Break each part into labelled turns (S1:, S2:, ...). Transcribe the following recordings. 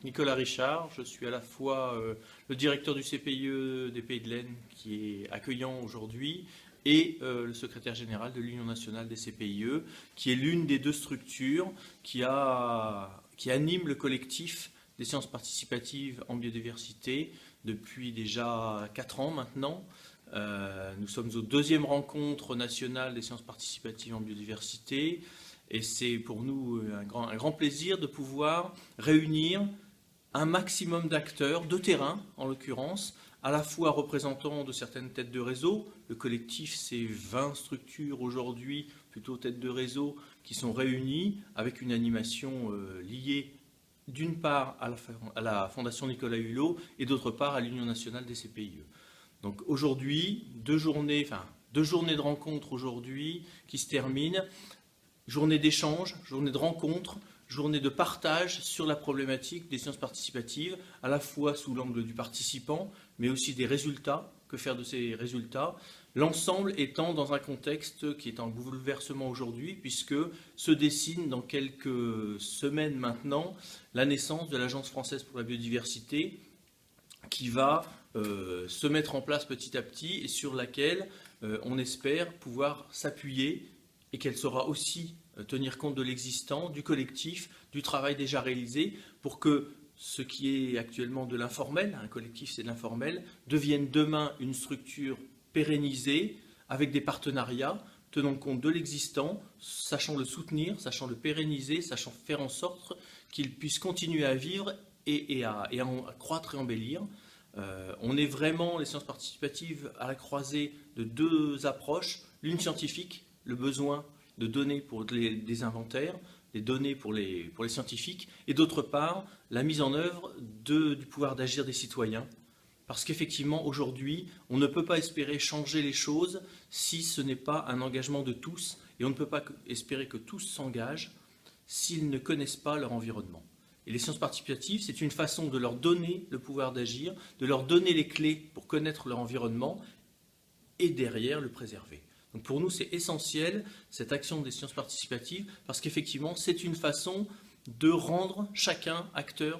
S1: Nicolas Richard, je suis à la fois le directeur du CPIE des Pays de l'Aisne qui est accueillant aujourd'hui et le secrétaire général de l'Union nationale des CPIE qui est l'une des deux structures qui anime le collectif des sciences participatives en biodiversité depuis déjà 4 ans maintenant. Nous sommes aux 2e rencontre nationale des sciences participatives en biodiversité et c'est pour nous un grand plaisir de pouvoir réunir un maximum d'acteurs de terrain, en l'occurrence, à la fois représentants de certaines têtes de réseau. Le collectif, c'est 20 structures aujourd'hui, plutôt têtes de réseau, qui sont réunies avec une animation liée d'une part à la Fondation Nicolas Hulot et d'autre part à l'Union nationale des CPIE. Donc aujourd'hui, deux journées de rencontres aujourd'hui qui se terminent. Journée d'échange, journée de rencontre, journée de partage sur la problématique des sciences participatives, à la fois sous l'angle du participant, mais aussi des résultats, que faire de ces résultats, l'ensemble étant dans un contexte qui est en bouleversement aujourd'hui, puisque se dessine dans quelques semaines maintenant la naissance de l'Agence française pour la biodiversité, qui va se mettre en place petit à petit et sur laquelle on espère pouvoir s'appuyer et qu'elle saura aussi tenir compte de l'existant, du collectif, du travail déjà réalisé, pour que ce qui est actuellement de l'informel, un collectif c'est de l'informel, devienne demain une structure pérennisée, avec des partenariats, tenant compte de l'existant, sachant le soutenir, sachant le pérenniser, sachant faire en sorte qu'il puisse continuer à vivre et à croître et embellir. On est vraiment, les sciences participatives, à la croisée de deux approches, l'une scientifique, le besoin de données pour des inventaires, des données pour les scientifiques, et d'autre part, la mise en œuvre du pouvoir d'agir des citoyens. Parce qu'effectivement, aujourd'hui, on ne peut pas espérer changer les choses si ce n'est pas un engagement de tous, et on ne peut pas espérer que tous s'engagent s'ils ne connaissent pas leur environnement. Et les sciences participatives, c'est une façon de leur donner le pouvoir d'agir, de leur donner les clés pour connaître leur environnement, et derrière le préserver. Donc pour nous, c'est essentiel, cette action des sciences participatives, parce qu'effectivement, c'est une façon de rendre chacun acteur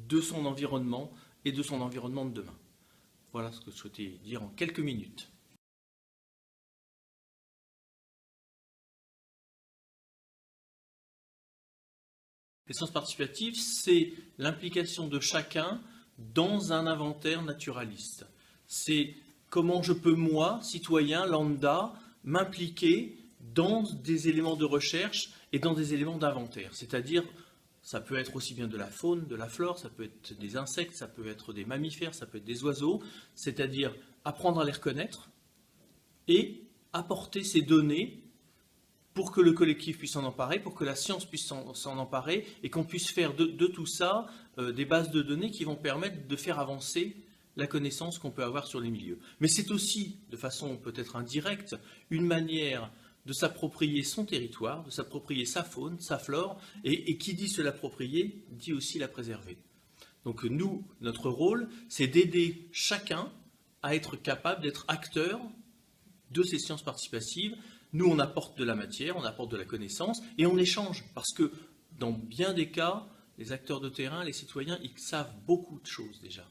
S1: de son environnement et de son environnement de demain. Voilà ce que je souhaitais dire en quelques minutes. Les sciences participatives, c'est l'implication de chacun dans un inventaire naturaliste. C'est comment je peux, moi, citoyen, lambda, m'impliquer dans des éléments de recherche et dans des éléments d'inventaire. C'est-à-dire, ça peut être aussi bien de la faune, de la flore, ça peut être des insectes, ça peut être des mammifères, ça peut être des oiseaux, c'est-à-dire apprendre à les reconnaître et apporter ces données pour que le collectif puisse s'en emparer, pour que la science puisse s'en emparer et qu'on puisse faire de tout ça des bases de données qui vont permettre de faire avancer la connaissance qu'on peut avoir sur les milieux. Mais c'est aussi, de façon peut-être indirecte, une manière de s'approprier son territoire, de s'approprier sa faune, sa flore, et qui dit se l'approprier, dit aussi la préserver. Donc nous, notre rôle, c'est d'aider chacun à être capable d'être acteur de ces sciences participatives. Nous, on apporte de la matière, on apporte de la connaissance, et on échange, parce que dans bien des cas, les acteurs de terrain, les citoyens, ils savent beaucoup de choses déjà.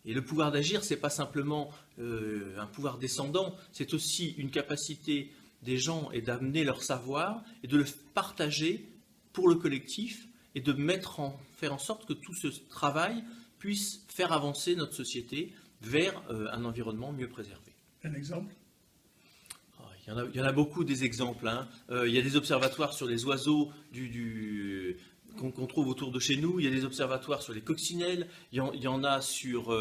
S1: Et le pouvoir d'agir, ce n'est pas simplement un pouvoir descendant, c'est aussi une capacité des gens et d'amener leur savoir et de le partager pour le collectif et de faire en sorte que tout ce travail puisse faire avancer notre société vers un environnement mieux préservé.
S2: Un exemple ?
S1: Il y en a beaucoup des exemples. Hein. Il y a des observatoires sur les oiseaux qu'on trouve autour de chez nous, il y a des observatoires sur les coccinelles, il y en a sur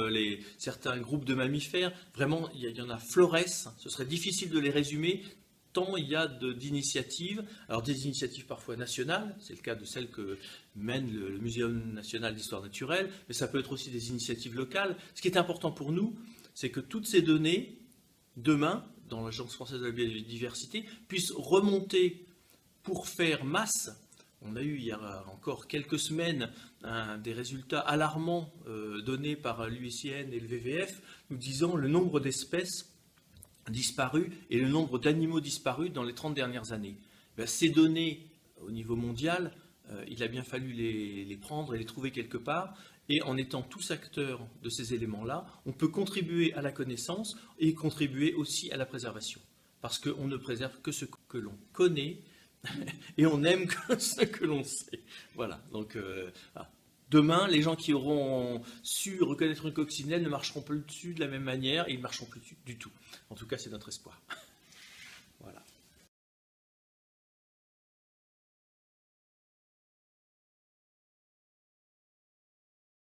S1: certains groupes de mammifères. Vraiment, il y en a flores. Ce serait difficile de les résumer, tant il y a d'initiatives. Alors des initiatives parfois nationales, c'est le cas de celles que mène le Muséum national d'histoire naturelle, mais ça peut être aussi des initiatives locales. Ce qui est important pour nous, c'est que toutes ces données, demain, dans l'Agence française de la biodiversité, puissent remonter pour faire masse. On a eu il y a encore quelques semaines des résultats alarmants donnés par l'UICN et le WWF, nous disant le nombre d'espèces disparues et le nombre d'animaux disparus dans les 30 dernières années. Ces données, au niveau mondial, il a bien fallu les prendre et les trouver quelque part. Et en étant tous acteurs de ces éléments-là, on peut contribuer à la connaissance et contribuer aussi à la préservation. Parce qu'on ne préserve que ce que l'on connaît et on n'aime que ce que l'on sait. Voilà, donc voilà. Demain, les gens qui auront su reconnaître une coccinelle ne marcheront plus dessus de la même manière et ils ne marcheront plus du tout. En tout cas, c'est notre espoir. Voilà.